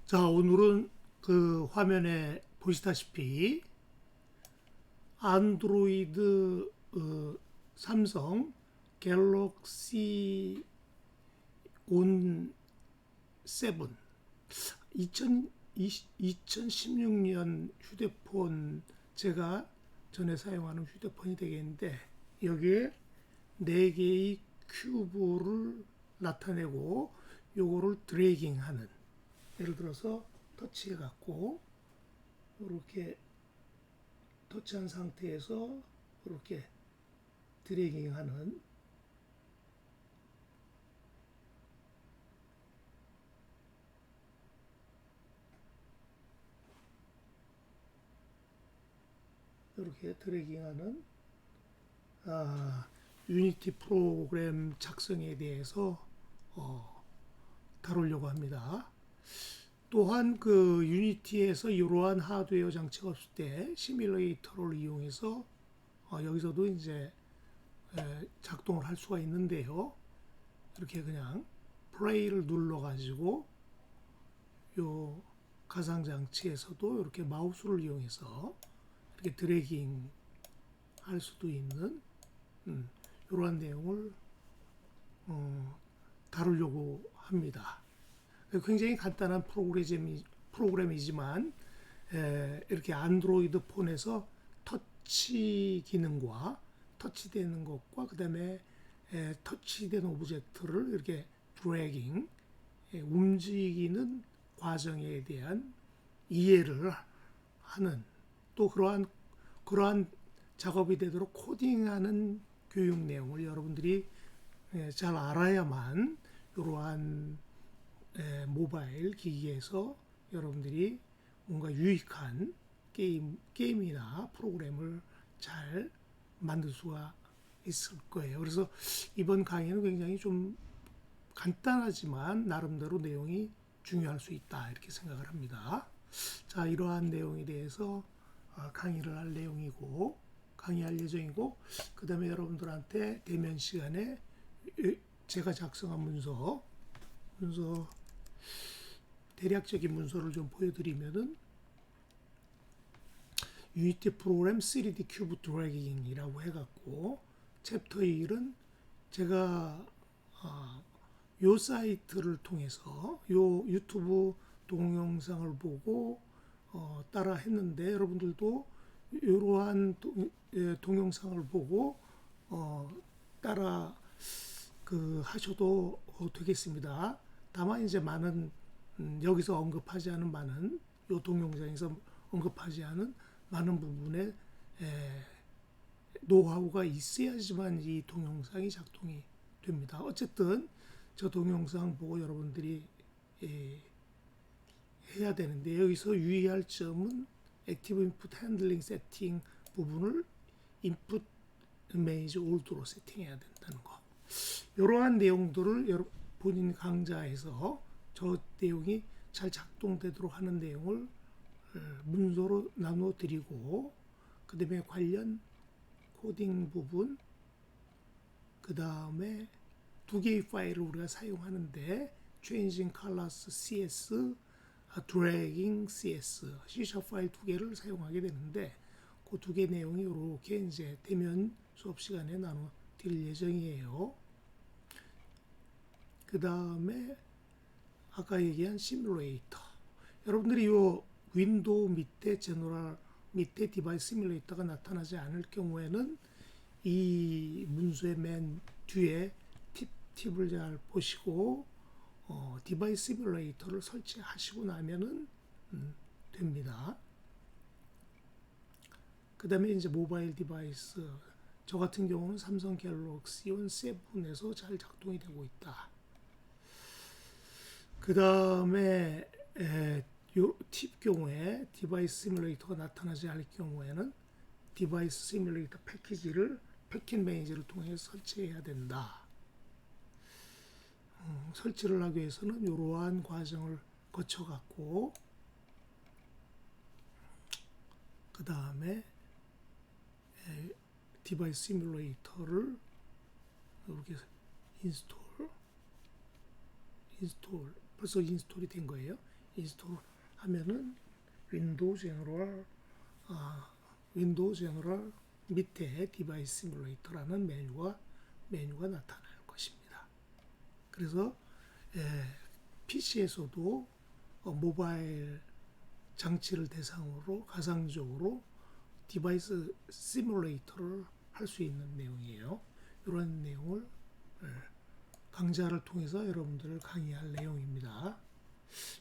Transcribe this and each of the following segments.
자, 오늘은 그 화면에 보시다시피 안드로이드 삼성 갤럭시 온 7 2016년 휴대폰, 제가 전에 사용하는 휴대폰이 되겠는데, 여기에 4개의 큐브를 나타내고 요거를 드래깅하는, 예를 들어서 터치해 갖고 이렇게 터치한 상태에서 이렇게 드래깅하는, 이렇게 드래깅하는 유니티 프로그램 작성에 대해서 다루려고 합니다. 또한 그 유니티에서 이러한 하드웨어 장치가 없을 때 시뮬레이터를 이용해서 여기서도 이제 작동을 할 수가 있는데요. 이렇게 그냥 플레이를 눌러 가지고 요 가상 장치에서도 이렇게 마우스를 이용해서 이렇게 드래깅 할 수도 있는 이러한 내용을 다루려고 합니다. 굉장히 간단한 프로그램이지만 이렇게 안드로이드 폰에서 터치 기능과 터치되는 것과 그 다음에 터치된 오브젝트를 이렇게 드래깅, 움직이는 과정에 대한 이해를 하는, 또 그러한 작업이 되도록 코딩하는 교육 내용을 여러분들이 잘 알아야만 이러한 모바일 기기에서 여러분들이 뭔가 유익한 게임이나 프로그램을 잘 만들 수가 있을 거예요. 그래서 이번 강의는 굉장히 좀 간단하지만 나름대로 내용이 중요할 수 있다, 이렇게 생각을 합니다. 자, 이러한 내용에 대해서 강의를 할 내용이고, 강의할 예정이고, 그 다음에 여러분들한테 대면 시간에 제가 작성한 문서 대략적인 문서를 좀 보여드리면은, 유니티 프로그램 3D 큐브 드래깅이라고 해갖고 챕터 1은 제가 요 사이트를 통해서 요 유튜브 동영상을 보고 따라 했는데, 여러분들도 이러한 동영상을 보고 따라 하셔도 되겠습니다. 다만 이제 많은 여기서 언급하지 않은 많은, 요 동영상에서 언급하지 않은 많은 부분에 노하우가 있어야지만 이 동영상이 작동이 됩니다. 어쨌든 저 동영상 보고 여러분들이 해야 되는데, 여기서 유의할 점은 액티브 인풋 핸들링 세팅 부분을 인풋 매니저 올드로 세팅해야 된다는 거. 이러한 내용들을 본인 강좌에서 저 내용이 잘 작동되도록 하는 내용을 문서로 나눠 드리고, 그 다음에 관련 코딩 부분, 그 다음에 2개의 파일을 우리가 사용하는데, Changing Colors CS, Dragging CS, C# 파일 2개를 사용하게 되는데, 그 2개 내용이 이렇게 이제 대면 수업 시간에 나눠 드릴 예정이에요. 그 다음에 아까 얘기한 시뮬레이터, 여러분들이 이 윈도우 밑에 제너럴 밑에 디바이스 시뮬레이터가 나타나지 않을 경우에는 이 문서의 맨 뒤에 팁을 잘 보시고 디바이스 시뮬레이터를 설치하시고 나면은 됩니다. 그 다음에 이제 모바일 디바이스, 저 같은 경우는 삼성 갤럭시 온 7에서 잘 작동이 되고 있다. 그 다음에 요 팁 경우에 디바이스 시뮬레이터가 나타나지 않을 경우에는 디바이스 시뮬레이터 패키지를 패킷 매니저를 통해 설치해야 된다. 설치를 하기 위해서는 이러한 과정을 거쳐갖고, 그 다음에 디바이스 시뮬레이터를 이렇게 인스톨 벌써 인스톨이 된 거예요. 인스톨 하면은 윈도우 제너럴 밑에 디바이스 시뮬레이터라는 메뉴가 나타날 것입니다. 그래서 PC에서도 모바일 장치를 대상으로 가상적으로 디바이스 시뮬레이터를 할 수 있는 내용이에요. 이런 내용을 강좌를 통해서 여러분들을 강의할 내용입니다.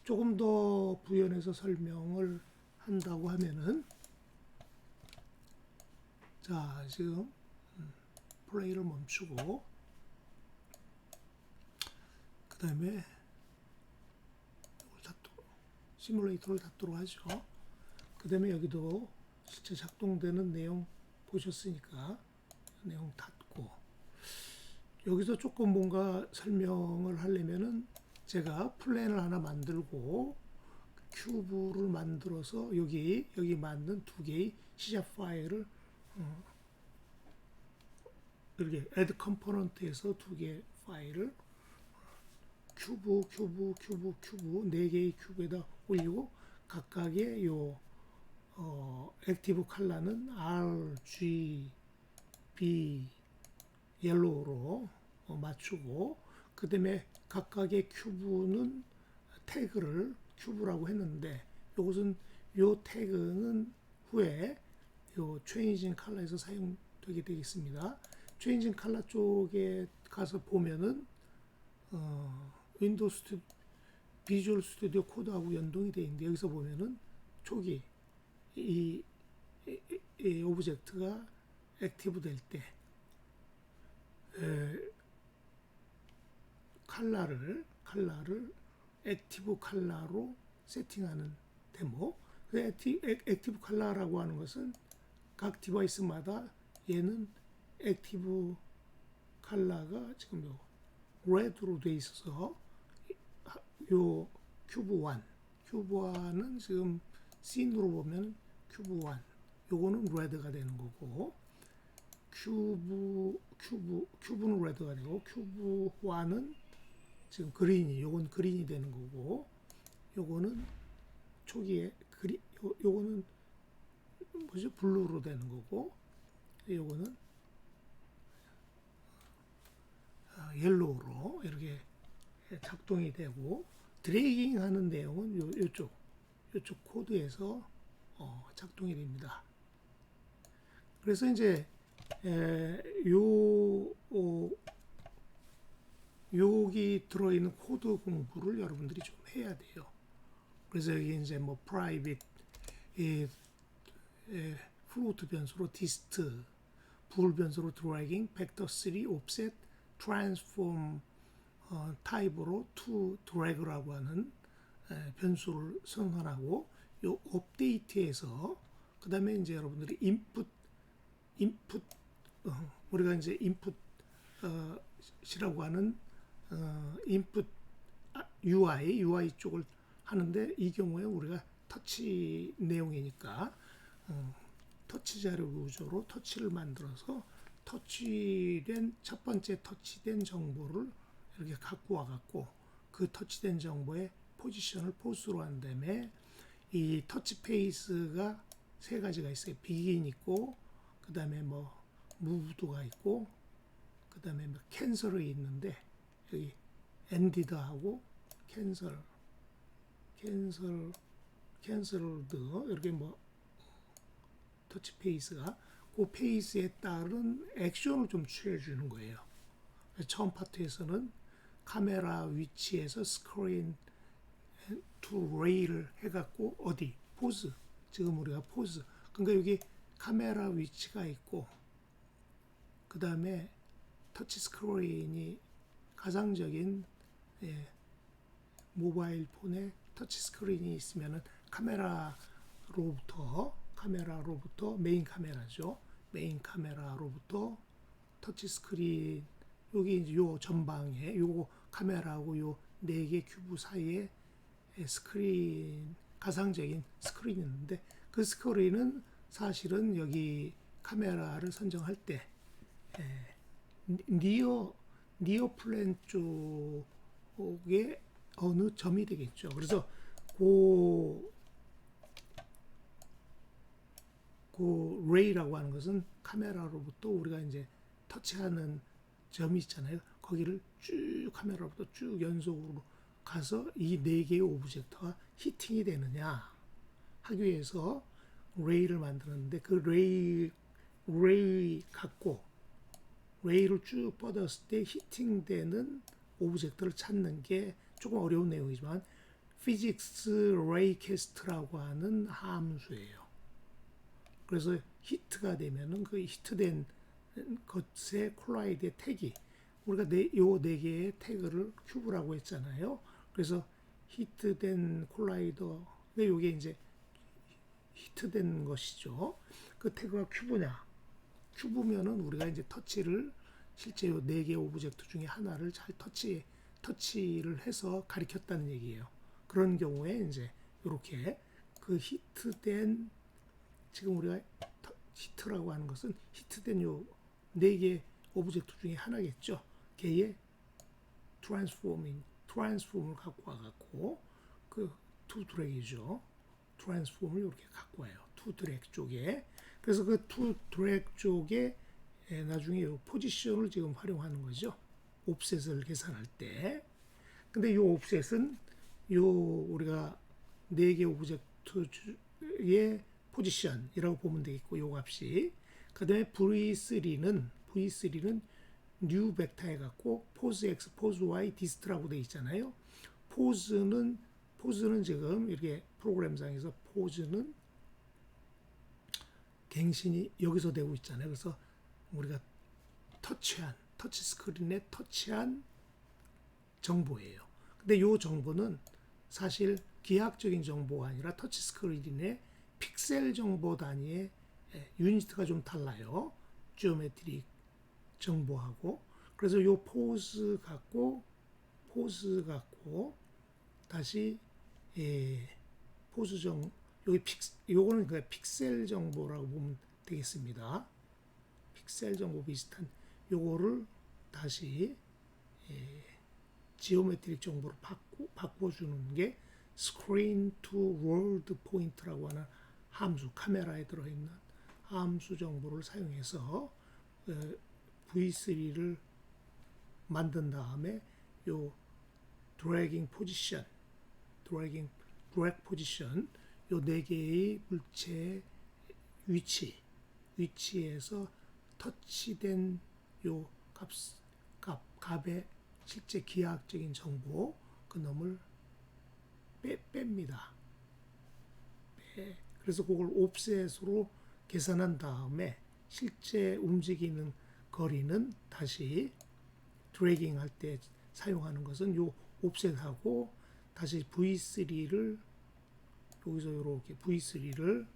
조금 더 부연해서 설명을 한다고 하면은, 자, 지금 플레이를 멈추고 그 다음에 시뮬레이터를 닫도록 하죠. 그 다음에 여기도 실제 작동되는 내용 보셨으니까 내용 닫고, 여기서 조금 뭔가 설명을 하려면은 제가 플랜을 하나 만들고 큐브를 만들어서 여기 만든 두 개의 시작 파일을 이렇게 add component에서 두 개의 파일을 큐브 네 개의 큐브에다 올리고 각각의 요 액티브 컬러는 RGB 옐로우로 맞추고, 그 다음에 각각의 큐브는 태그를 큐브라고 했는데, 요것은 요 태그는 후에 요 체인징 컬러에서 사용되게 되겠습니다. 체인징 컬러 쪽에 가서 보면은 윈도우 비주얼 스튜디오 코드하고 연동이 되어 있는데, 여기서 보면은 초기 이 오브젝트가 액티브 될 때 컬러를 액티브 컬러로 세팅하는 데모. 그 액티브 컬러라고 하는 것은 각 디바이스마다 얘는 액티브 컬러가 지금 요 레드로 돼 있어서 요 큐브1은 지금 씬으로 보면 큐브1 요거는 레드가 되는 거고, 큐브는 레드가 되고 큐브1은 지금 요건 그린이 되는 거고, 요거는 초기에 요거는 뭐죠? 블루로 되는 거고, 요거는 옐로우로 이렇게 작동이 되고, 드래깅 하는 내용은 요쪽 코드에서 작동이 됩니다. 그래서 이제 여기 들어있는 코드 공부를 여러분들이 좀 해야 돼요. 그래서 여기 이제 뭐 private float 변수로 dist, bool 변수로 dragging, vector 3 offset, transform 타입으로 to drag라고 하는 변수를 선언하고, 요 업데이트에서 그 다음에 이제 여러분들이 인풋 우리가 이제 인풋이라고 하는 인풋 UI 쪽을 하는데, 이 경우에 우리가 터치 내용이니까 터치 자료 구조로 터치를 만들어서 첫 번째 터치된 정보를 이렇게 갖고 와갖고, 그 터치된 정보의 포지션을 포스로 한 다음에 이 터치 페이스가 세 가지가 있어요. begin 있고, 그 다음에 뭐 move가 있고, 그 다음에 뭐 cancel이 있는데, 여기 ended하고 canceled 이렇게 뭐 터치 페이스가 그 페이스에 따른 액션을 좀 취해 주는 거예요. 처음 파트에서는 카메라 위치에서 스크린 to 레이를 해갖고 어디 포즈, 지금 우리가 포즈, 그러니까 여기 카메라 위치가 있고, 그 다음에 터치 스크린이 가상적인 모바일 폰에 터치 스크린이 있으면은 카메라로부터 메인 카메라죠. 메인 카메라로부터 터치 스크린, 여기 이제 요 전방에 요 카메라하고 요 네 개 큐브 사이에 가상적인 스크린이 있는데, 그 스크린은 사실은 여기 카메라를 선정할 때 니어 플랜 쪽에 어느 점이 되겠죠. 그래서 그 레이라고 하는 것은 카메라로부터 우리가 이제 터치하는 점이 있잖아요. 거기를 쭉 카메라로부터 쭉 연속으로 가서 이 네 개의 오브젝트가 히팅이 되느냐 하기 위해서 레이를 만드는데 그 레이 갖고 레이를 쭉 뻗었을 때 히팅되는 오브젝트를 찾는 게 조금 어려운 내용이지만 피직스 레이 캐스트라고 하는 함수예요. 그래서 히트가 되면은 그 히트된 것의 콜라이드의 태기 우리가 요 네 개의 태그를 큐브라고 했잖아요. 그래서 히트된 콜라이더 요게 이제 히트된 것이죠. 그 태그가 큐브냐? 큐브면은 우리가 이제 터치를 실제 요 네 개의 오브젝트 중에 하나를 잘 터치를 해서 가리켰다는 얘기예요. 그런 경우에 이제 이렇게 그 히트된 지금 우리가 히트라고 하는 것은 히트된 요 네 개 오브젝트 중에 하나겠죠. 걔의 트랜스폼을 갖고 와갖고 그 투 드랙이죠. 트랜스폼을 이렇게 갖고 와요. 투 드랙 쪽에. 그래서 그 투 드랙 쪽에 나중에 요 포지션을 지금 활용하는 거죠. 옵셋을 계산할 때. 근데 요 옵셋은 요 우리가 네 개 오브젝트의 포지션이라고 보면 되겠고 요 값이 그다음에 V3는 뉴 벡터에 갖고 포즈 X, 포즈 Y, 디스트라고 되어 있잖아요. 포즈는 지금 이렇게 프로그램상에서 포즈는 갱신이 여기서 되고 있잖아요. 그래서 우리가 터치 스크린에 터치한 정보예요. 근데 이 정보는 사실 기하학적인 정보가 아니라 터치 스크린의 픽셀 정보 단위의 유니트가 좀 달라요. 지오메트릭 정보하고. 그래서 요 포즈 갖고 다시 포즈 요거는 그 픽셀 정보라고 보면 되겠습니다. 픽셀 정보 비슷한 요거를 다시 지오메트릭 정보로 바꿔주는 게 screen to world point라고 하는 함수, 카메라에 들어있는 함수 정보를 사용해서 V3를 만든 다음에 요 드래깅 포지션 요 네 개의 물체의 위치에서 터치된 요 값의 실제 기하학적인 정보 그 놈을 뺍니다. 그래서 그걸 옵셋으로 계산한 다음에 실제 움직이는 거리는 다시 드래깅 할 때 사용하는 것은 요 옵셋하고 다시 V3를 여기서 이렇게 V3를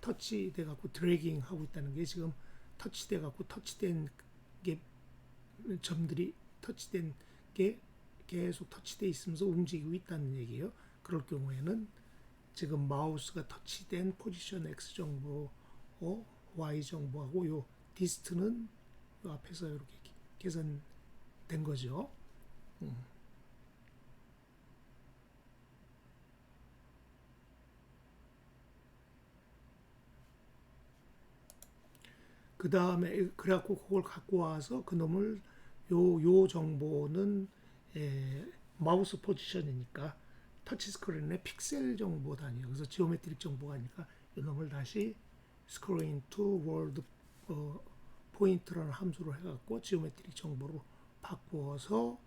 터치돼 갖고 드래깅 하고 있다는 게 지금 터치돼 갖고 터치된 게 점들이 터치된 게 계속 터치돼 있으면서 움직이고 있다는 얘기예요. 그럴 경우에는 지금 마우스가 터치된 포지션 X 정보, Y 정보하고 요 디스트는 요 앞에서 이렇게 계산된 거죠. 그 다음에 그래갖고 그걸 갖고 와서 그 놈을 요 정보는 마우스 포지션이니까 터치 스크린의 픽셀 정보 단위예요. 그래서 지오메트릭 정보가 아니니까 이 놈을 다시 screen to world point라는 함수로 해갖고 지오메트릭 정보로 바꾸어서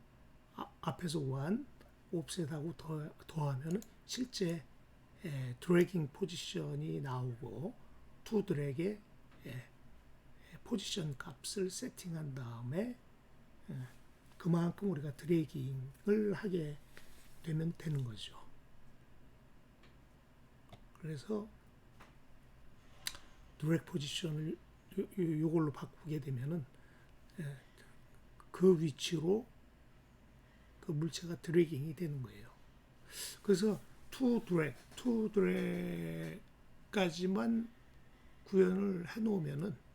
앞에서 구한 옵셋하고 더하면 실제 드래깅 포지션이 나오고 투 드랙의 포지션 값을 세팅한 다음에 그만큼 우리가 드래깅을 하게 되면 되는 거죠. 그래서 드래그 포지션을 요걸로 바꾸게 되면은 그 위치로 그 물체가 드래깅이 되는 거예요. 그래서 투 드래그까지만 구현을 해 놓으면은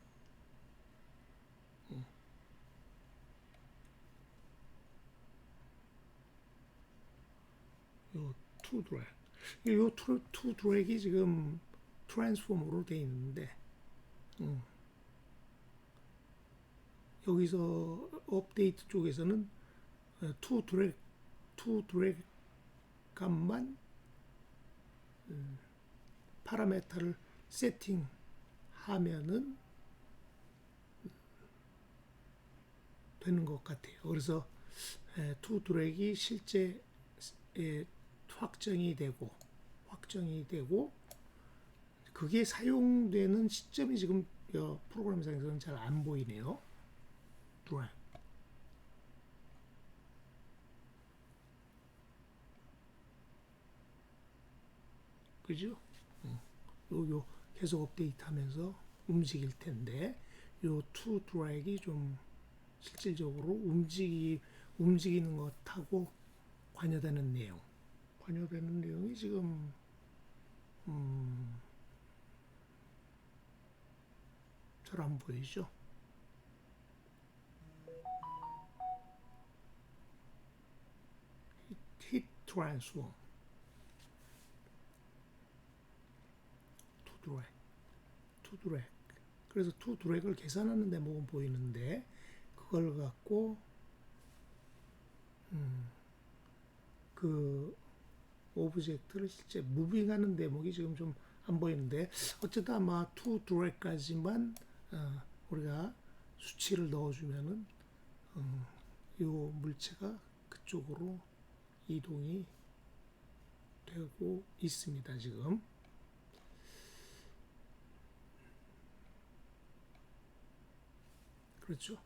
요 투 드래그. 요투 드래그이 지금 트랜스폼으로 돼 있는데 여기서 업데이트 쪽에서는 투 드래그 값만 파라메터를 세팅하면은 되는 것 같아요. 그래서 투 드래그이 실제 확정이 되고 그게 사용되는 시점이 지금 프로그램상에서는 잘 안 보이네요. 드래그. 그죠? 요 계속 업데이트하면서 움직일 텐데 요 투 드래그이 좀 실질적으로 움직이는 것하고 관여되는 내용이 지금 잘 안 보이죠? 히트 트랜스폼 투 드래그. 그래서 투 드래그를 계산하는 대목은 보이는데 그걸 갖고 그 오브젝트를 실제 무빙하는 대목이 지금 좀 안 보이는데 어쨌든 아마 투 드래그까지만 우리가 수치를 넣어주면은 이 물체가 그쪽으로 이동이 되고 있습니다. 지금 그렇죠.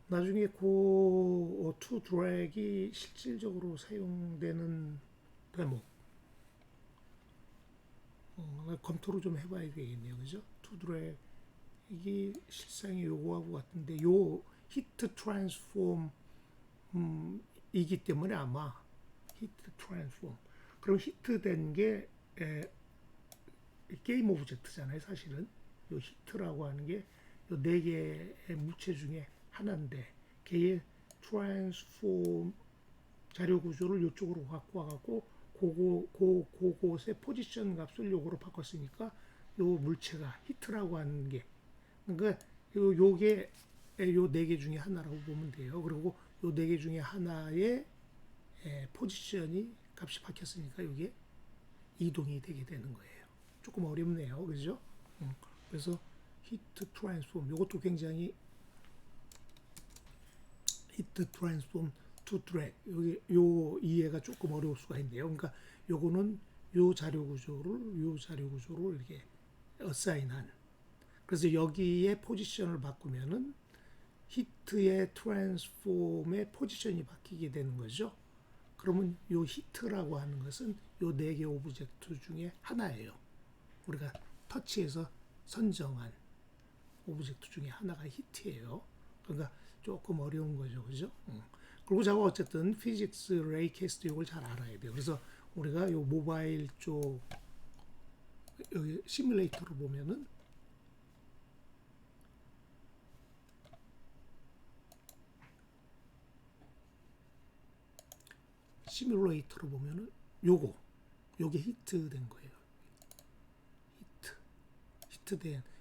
나중에 투 드래그이 실질적으로 사용되는 대목 검토를 좀 해봐야 되겠네요. 그죠? 투 드래그이 실상이 요거하고 같은데 요 히트 트랜스폼 이기 때문에 아마 히트 트랜스폼 그럼 히트된 게 게임 오브젝트잖아요. 사실은 요 히트라고 하는 게 요 네 개의 물체 중에 하나인데 걔의 트랜스폼 자료 구조를 이쪽으로 갖고 와갖고 그곳의 포지션 값을 요거로 바꿨으니까 요 물체가 히트라고 하는 게 그러니까 요게 요 네 개 중에 하나라고 보면 돼요. 그리고 요 네 개 중에 하나의 포지션이 값이 바뀌었으니까 이게 이동이 되게 되는 거예요. 조금 어렵네요. 그죠? 그래서 히트 트랜스폼 이것도 굉장히 히트 트랜스폼 투 드래그 여기 요 이해가 조금 어려울 수가 있네요. 그러니까 요거는 요 자료 구조를 이렇게 어사인한 그래서 여기에 포지션을 바꾸면은 히트의 트랜스폼의 포지션이 바뀌게 되는 거죠. 그러면 요 히트라고 하는 것은 요 네 개 오브젝트 중에 하나예요. 우리가 터치해서 선정한 오브젝트 중에 하나가 히트예요. 그러니까 조금 어려운 거죠. 그죠? 그리고 제가 어쨌든 피직스 레이캐스트 이걸 잘 알아야 돼요. 그래서 우리가 요 모바일 쪽 여기 시뮬레이터를 보면은 요게 히트된 거예요.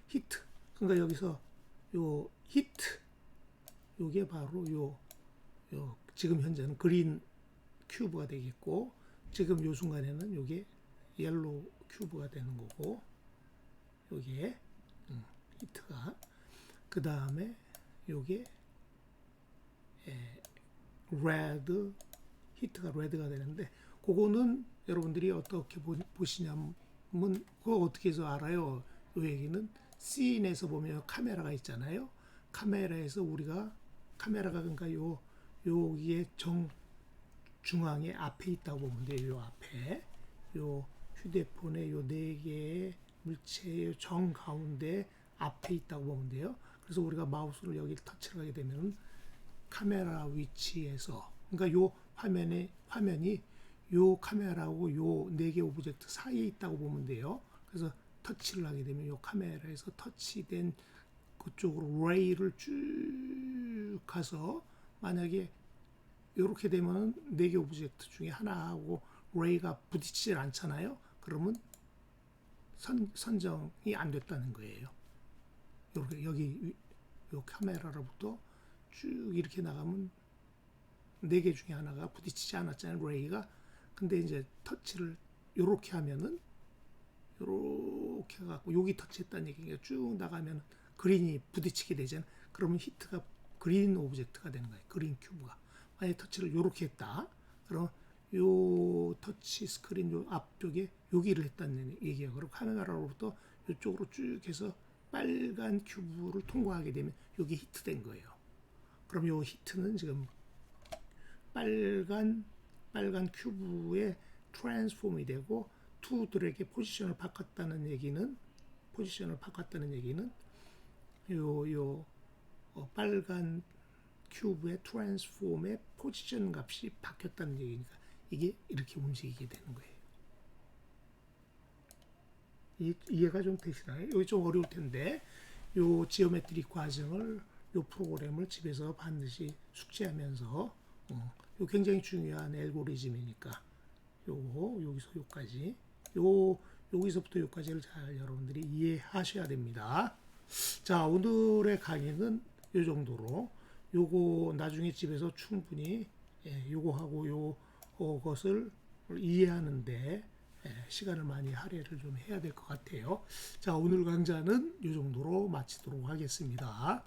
히트. 그러니까 여기서 요 히트 요게 바로 요 지금 현재는 그린 큐브가 되겠고 지금 요 순간에는 요게 옐로우 큐브가 되는 거고 요게 히트가 그 다음에 요게 레드 히트가 레드가 되는데 그거는 여러분들이 어떻게 보시냐면 그거 어떻게 해서 알아요? 요 얘기는 씬에서 보면 카메라가 있잖아요. 카메라에서 우리가 카메라가 그러니까 여기에 중앙에 앞에 있다고 보면 돼요. 요 앞에 요 휴대폰의 요 네 개의 물체의 정 가운데 앞에 있다고 보면 돼요. 그래서 우리가 마우스를 여기 터치를 하게 되면 카메라 위치에서 그러니까 요 화면이 요 카메라하고 요 네 개 오브젝트 사이에 있다고 보면 돼요. 그래서 터치를 하게 되면 요 카메라에서 터치된 그쪽으로 레이를 쭉 가서 만약에 이렇게 되면 4개 오브젝트 중에 하나하고 레이가 부딪히질 않잖아요. 그러면 선정이 안 됐다는 거예요. 이렇게 여기 요 카메라로부터 쭉 이렇게 나가면 4개 중에 하나가 부딪히지 않았잖아요. 레이가. 근데 이제 터치를 이렇게 하면은 이렇게 해갖고 여기 터치했다는 얘기가 쭉 나가면 그린이 부딪히게 되잖아요. 그러면 히트가 그린 오브젝트가 되는 거예요. 그린 큐브가. 만약에 터치를 이렇게 했다. 그럼 요 터치 스크린 요 앞쪽에 여기를 했다는 얘기예요. 그리고 카메라로부터 이쪽으로 쭉 해서 빨간 큐브를 통과하게 되면 여기 히트된 거예요. 그럼 요 히트는 지금 빨간 큐브의 트랜스폼이 되고 투들에게 포지션을 바꿨다는 얘기는 빨간 큐브의 트랜스폼의 포지션 값이 바뀌었다는 얘기니까 이게 이렇게 움직이게 되는 거예요. 이해가 좀 되시나요? 이게 좀 어려울 텐데 요 지오메트리 과정을 요 프로그램을 집에서 반드시 숙지하면서 요 굉장히 중요한 알고리즘이니까 요거 여기서 요까지 여기서부터 여기까지를 잘 여러분들이 이해하셔야 됩니다. 자, 오늘의 강의는 요 정도로 요거 나중에 집에서 충분히 요거하고 요것을 이해하는데 시간을 많이 할애를 좀 해야 될 것 같아요. 자, 오늘 강좌는 요 정도로 마치도록 하겠습니다.